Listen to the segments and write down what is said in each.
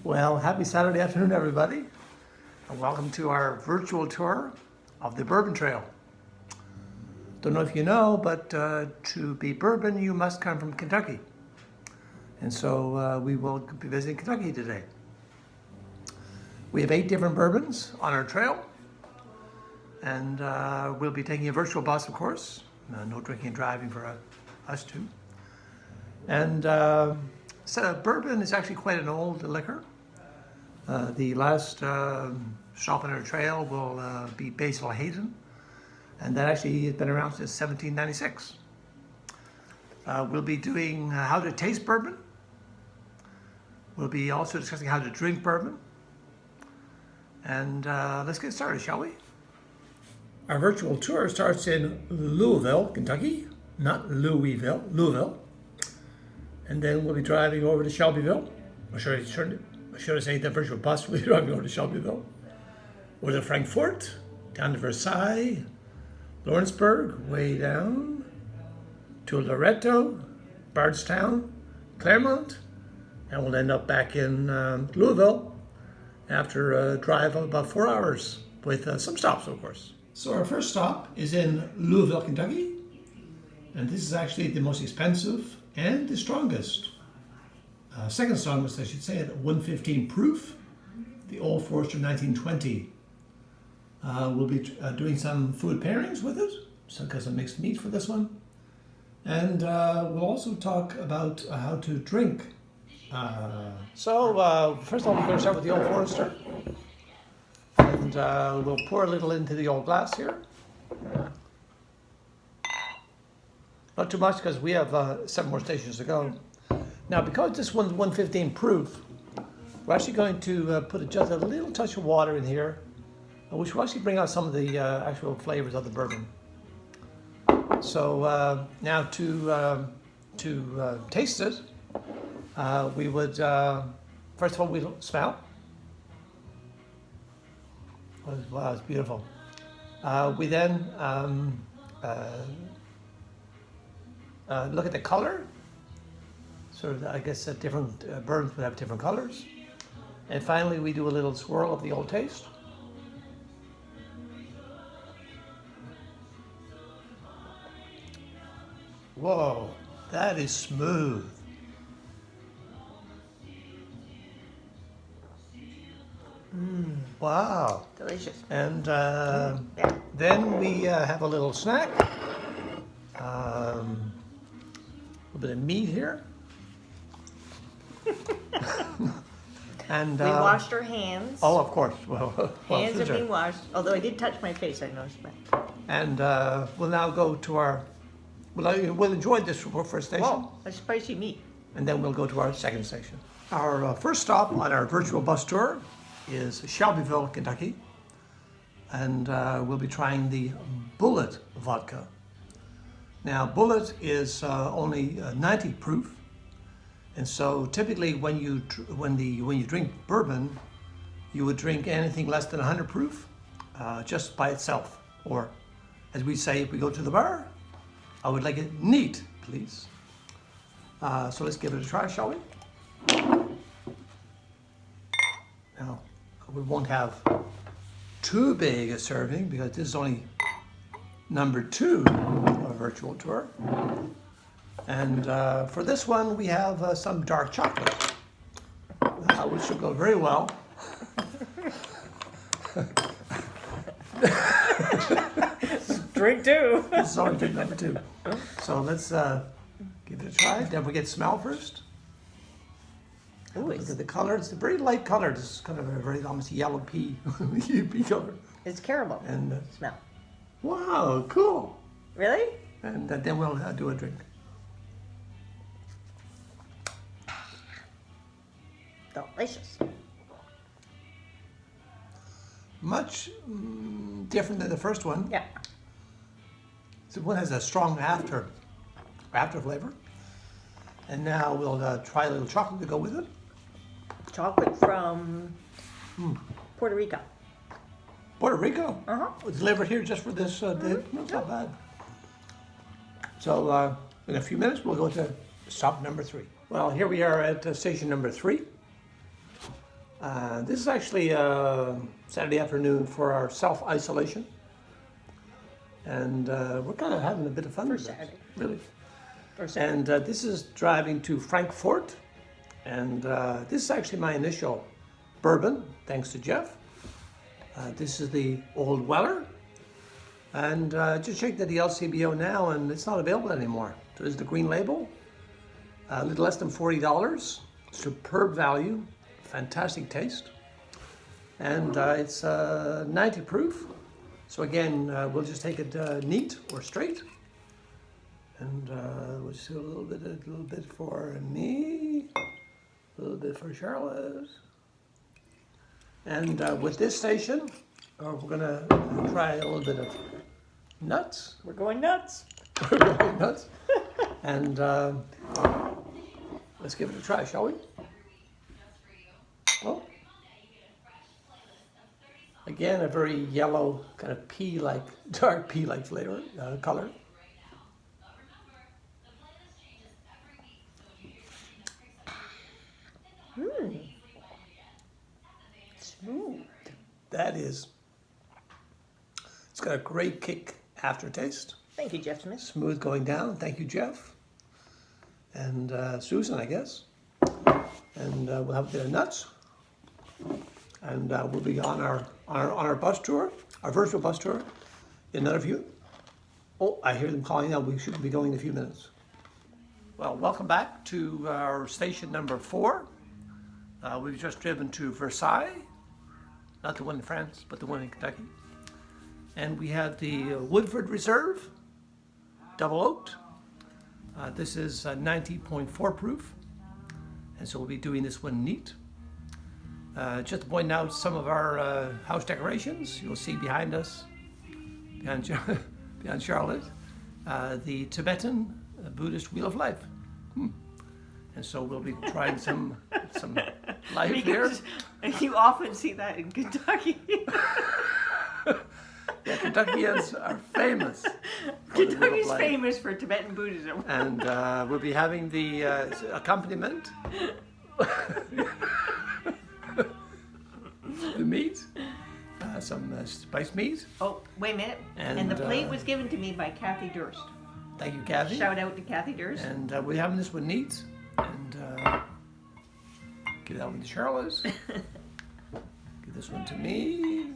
Well, happy Saturday afternoon, everybody, and welcome to our virtual tour of the Bourbon Trail. Don't know if you know, but to be bourbon, you must come from Kentucky. And so we will be visiting Kentucky today. We have 8 different bourbons on our trail, and we'll be taking a virtual bus, of course. No drinking and driving for us two. And so bourbon is actually quite an old liquor. The last stop on our trail will be Basil Hayden, and that actually has been around since 1796. We'll be doing how to taste bourbon. We'll be also discussing how to drink bourbon. And let's get started, shall we? Our virtual tour starts in Louisville, Kentucky, not Louisville, Louisville. And then we'll be driving over to Shelbyville. Or should I say the virtual bus will be driving over to Shelbyville. Over to Frankfort, down to Versailles, Lawrenceburg, way down, to Loretto, Bardstown, Clermont, and we'll end up back in Louisville after a drive of about 4 hours with some stops, of course. So our first stop is in Louisville, Kentucky, and this is actually the most expensive and the strongest. Second strongest, I should say, at 115 proof, the Old Forester 1920. We'll be doing some food pairings with it, so got some mixed meat for this one. And we'll also talk about how to drink. First of all, we're going to start with the Old Forester. And we'll pour a little into the old glass here. Not too much because we have 7 more stations to go. Now, because this one's 115 proof, we're actually going to put just a little touch of water in here, which will actually bring out some of the actual flavors of the bourbon. So now to taste it, we would, first of all, we'll smell. Wow, it's beautiful. We then look at the color. Sort of, I guess, different bourbons would have different colors. And finally, we do a little swirl of the old taste. Whoa, that is smooth. Wow. Delicious. And then we have a little snack. A little bit of meat here. And we washed our hands. Oh, of course. Well, hands are being washed. Although I did touch my face, I noticed that. And we'll now go to our. We'll enjoy this for first station. Whoa, that's spicy meat. And then we'll go to our second station. Our first stop on our virtual bus tour is Shelbyville, Kentucky, and we'll be trying the Bulleit vodka. Now, Bulleit is only 90 proof. And so typically when you drink bourbon, you would drink anything less than 100 proof just by itself. Or as we say, if we go to the bar, I would like it neat, please. So let's give it a try, shall we? Now, we won't have too big a serving because this is only number 2 of a virtual tour. And for this one, we have some dark chocolate, which will go very well. Drink 2. This is only drink number 2. So let's give it a try. Don't forget smell first. Ooh, look at the color. It's a very light color. This is kind of a very almost yellow pea color. It's caramel. And smell. Wow, cool. Really? And then we'll do a drink. Delicious. Much different than the first one. Yeah. So one has a strong after flavor. And now we'll try a little chocolate to go with it. Chocolate from Puerto Rico. Puerto Rico? Uh-huh. It's delivered here just for this day. That's not bad. So in a few minutes, we'll go to stop number 3. Well, here we are at station number 3. This is actually Saturday afternoon for our self-isolation. And we're kind of having a bit of fun with Saturday. this, really. For Saturday. And this is driving to Frankfort. And this is actually my initial bourbon, thanks to Jeff. This is the Old Weller. And just checked the LCBO now, and it's not available anymore. So there's the green label, a little less than $40. Superb value, fantastic taste. And it's 90 proof. So again, we'll just take it neat or straight. And we'll just do a little bit for me, a little bit for Charlotte. And with this station, we're gonna try a little bit of nuts. We're going nuts. We're going nuts. And let's give it a try, shall we? Oh. Again, a very yellow, kind of pea-like, dark pea-like flavor, color. Smooth. That is, it's got a great kick aftertaste. Thank you, Jeff Smith. Smooth going down. Thank you, Jeff. And Susan, I guess. And we'll have a bit of nuts. And we'll be on our bus tour, our virtual bus tour, in another few. Oh, I hear them calling now. We should be going in a few minutes. Well, welcome back to our station number 4. We've just driven to Versailles, not the one in France, but the one in Kentucky. And we have the Woodford Reserve, double oaked. This is 90.4 proof, and so we'll be doing this one neat. Just to point out some of our house decorations, you'll see behind us, behind Charlotte, the Tibetan Buddhist Wheel of Life. And so we'll be trying some life here. You often see that in Kentucky. Yeah, Kentuckians are famous. Kentucky's famous for Tibetan Buddhism. And we'll be having the accompaniment, the meat, some spiced meat. Oh, wait a minute. And the plate was given to me by Kathy Durst. Thank you, Kathy. Shout out to Kathy Durst. And we're having this one neat. And give that one to Charlotte. Give this one to me.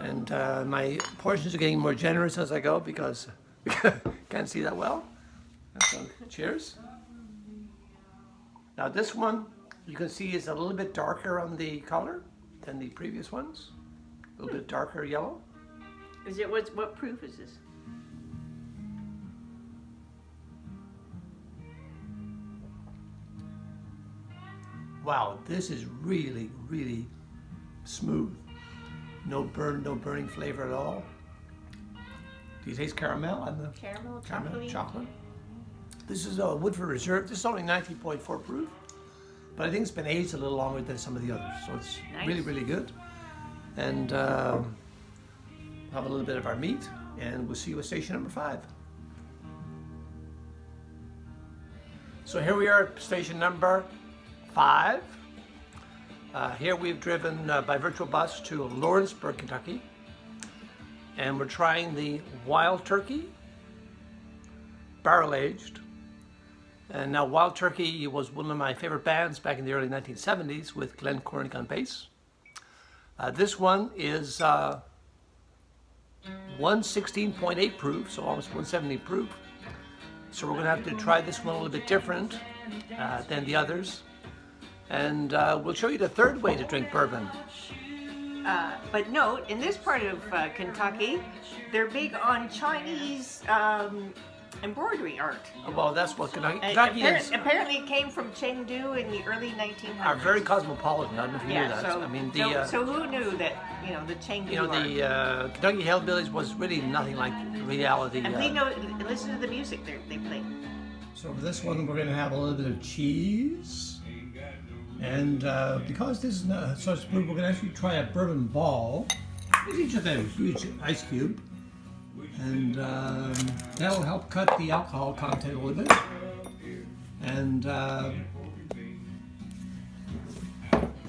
And my portions are getting more generous as I go because can't see that well. So, cheers. Now this one, you can see is a little bit darker on the color than the previous ones. A little bit darker yellow. Is it what proof is this? Wow, this is really, really smooth. No burning flavor at all. Do you taste caramel on the Caramel, chocolate? This is a Woodford Reserve. This is only 19.4 proof, but I think it's been aged a little longer than some of the others, so it's really, really good. And have a little bit of our meat, and we'll see you at station number 5. So here we are at station number 5. Here we've driven by virtual bus to Lawrenceburg, Kentucky, and we're trying the Wild Turkey, barrel-aged. And now Wild Turkey was one of my favorite bands back in the early 1970s with Glenn Cornick on bass. This one is 116.8 proof, so almost 170 proof. So we're going to have to try this one a little bit different than the others. And we'll show you the third way to drink bourbon. But note, in this part of Kentucky, they're big on Chinese embroidery art. Well, that's what Kentucky is. Apparently it came from Chengdu in the early 1900s. Are very cosmopolitan. I don't know if you knew that. So, I mean, so who knew that, the Chengdu art? The Kentucky Hillbillies was really nothing like reality. And listen to the music they play. So for this one, we're going to have a little bit of cheese. And because this is not so smooth, we're going to actually try a bourbon ball. This is just a huge ice cube. And that'll help cut the alcohol content a little bit. And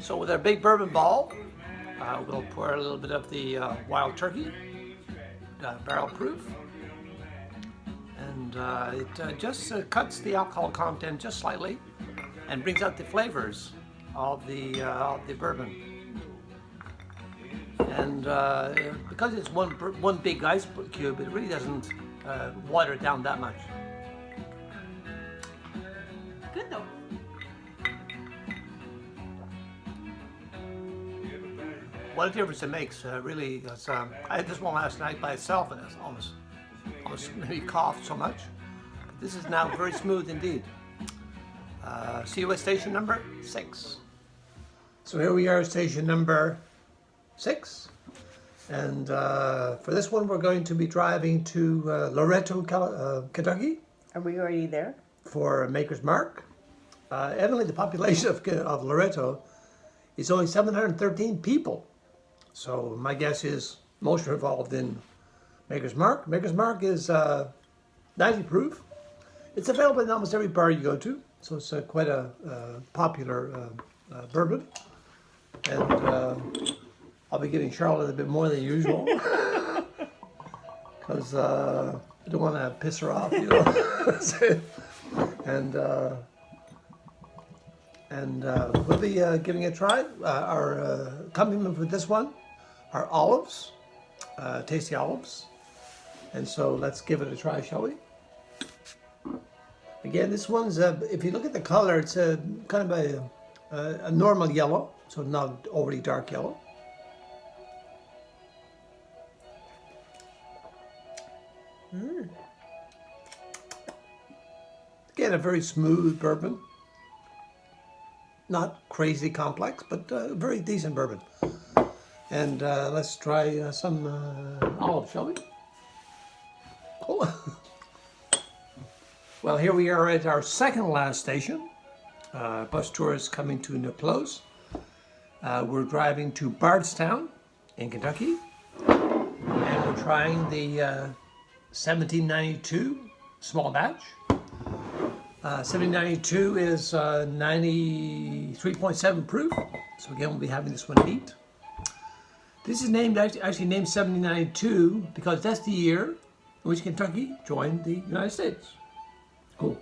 So with our big bourbon ball, we'll pour a little bit of the wild turkey, barrel proof, and it just cuts the alcohol content just slightly and brings out the flavors of the bourbon. And because it's one big ice cube, it really doesn't water it down that much. Good though. What a difference it makes, really. I had this one last night by itself, and it's almost made me cough so much. But this is now very smooth indeed. See you at station number 6. So here we are at station number 6. And for this one, we're going to be driving to Loretto, Kentucky. Are we already there? For Maker's Mark. Evidently, the population of Loretto is only 713 people. So my guess is most are involved in Maker's Mark. Maker's Mark is 90 proof. It's available in almost every bar you go to. So it's quite a popular bourbon. And I'll be giving Charlotte a bit more than usual. Because I don't want to piss her off, you know. And we'll be giving it a try. Our accompaniment for this one are olives, tasty olives. And so let's give it a try, shall we? Again, this one's, if you look at the color, it's kind of a normal yellow, so not overly dark yellow. Again, a very smooth bourbon. Not crazy complex, but very decent bourbon. And let's try some olives, shall we? Oh. Well, here we are at our second last station. Bus tour is coming to a close. We're driving to Bardstown in Kentucky. And we're trying the 1792 small batch. 1792 is 93.7 proof. So again, we'll be having this one neat. This is named actually named 1792 because that's the year in which Kentucky joined the United States. Cool.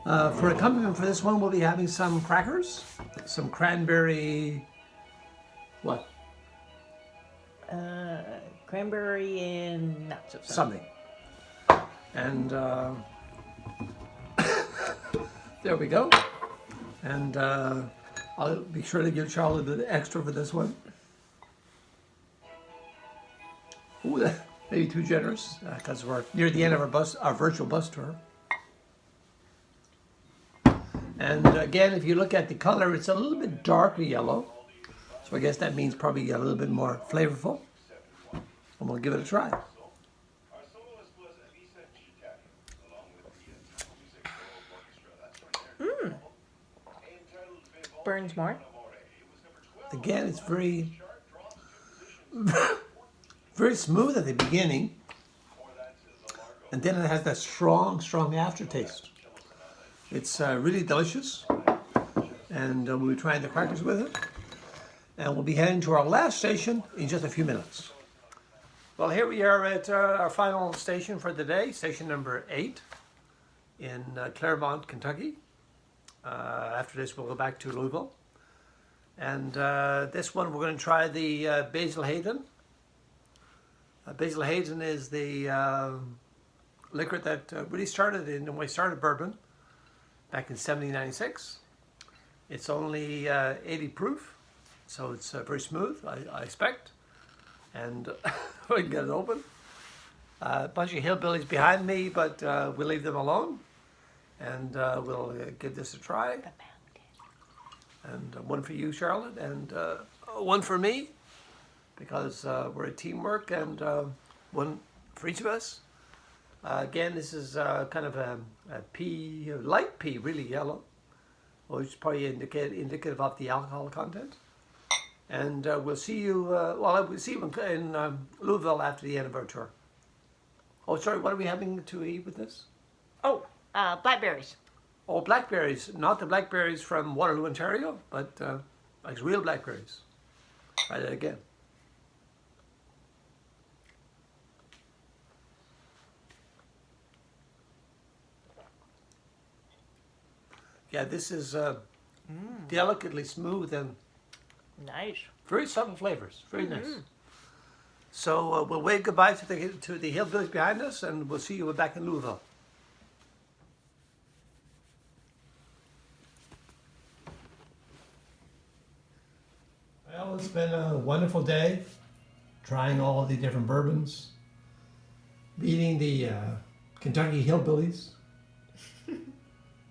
For accompaniment for this one, we'll be having some crackers, some cranberry. What? Cranberry and nuts of Something. And there we go. And I'll be sure to give Charlie a bit extra for this one. Ooh, that may be too generous because we're near the end of our virtual bus tour. And again, if you look at the color, it's a little bit darker yellow. So I guess that means probably a little bit more flavorful. And we'll give it a try. Burns more. Again, it's very, very smooth at the beginning. And then it has that strong, strong aftertaste. It's really delicious. And we'll be trying the crackers with it. And we'll be heading to our last station in just a few minutes. Well, here we are at our final station for the day, station number 8 in Clermont, Kentucky. After this, we'll go back to Louisville. And this one, we're going to try the Basil Hayden. Basil Hayden is the liquor that really started when we started bourbon back in 1796. It's only 80 proof, so it's very smooth, I expect. And we can get it open. A bunch of hillbillies behind me, but we'll leave them alone. And we'll give this a try. And one for you, Charlotte, and one for me, because we're a teamwork, and one for each of us. Again, this is kind of a pea, light pea, really yellow, which is probably indicative of the alcohol content. And we'll see you, we'll see you in Louisville after the end of our tour. Oh, sorry, what are we having to eat with this? Oh, blackberries. Oh, blackberries. Not the blackberries from Waterloo, Ontario, but Like real blackberries. Try that again. Yeah, this is delicately smooth and Nice. very subtle flavors. Very nice. So we'll wave goodbye to the hillbillies behind us, and we'll see you back in Louisville. Well, it's been a wonderful day, trying all of the different bourbons, meeting the Kentucky hillbillies,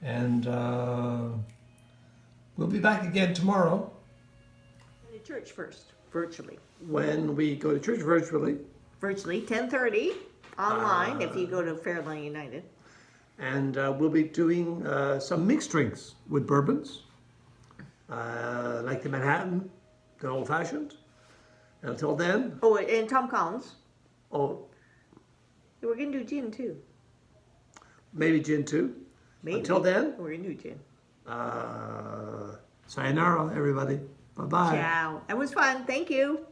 and we'll be back again tomorrow. To church first, virtually. When we go to church virtually. Virtually, 10:30 online if you go to Fairlawn United. And we'll be doing some mixed drinks with bourbons, like the Manhattan, the old-fashioned. Until then. Oh, and Tom Collins. Oh. We're going to do gin, too. Maybe gin, too. Maybe. Until then. We're going to do gin. Sayonara, everybody. Bye-bye. Ciao. That was fun. Thank you.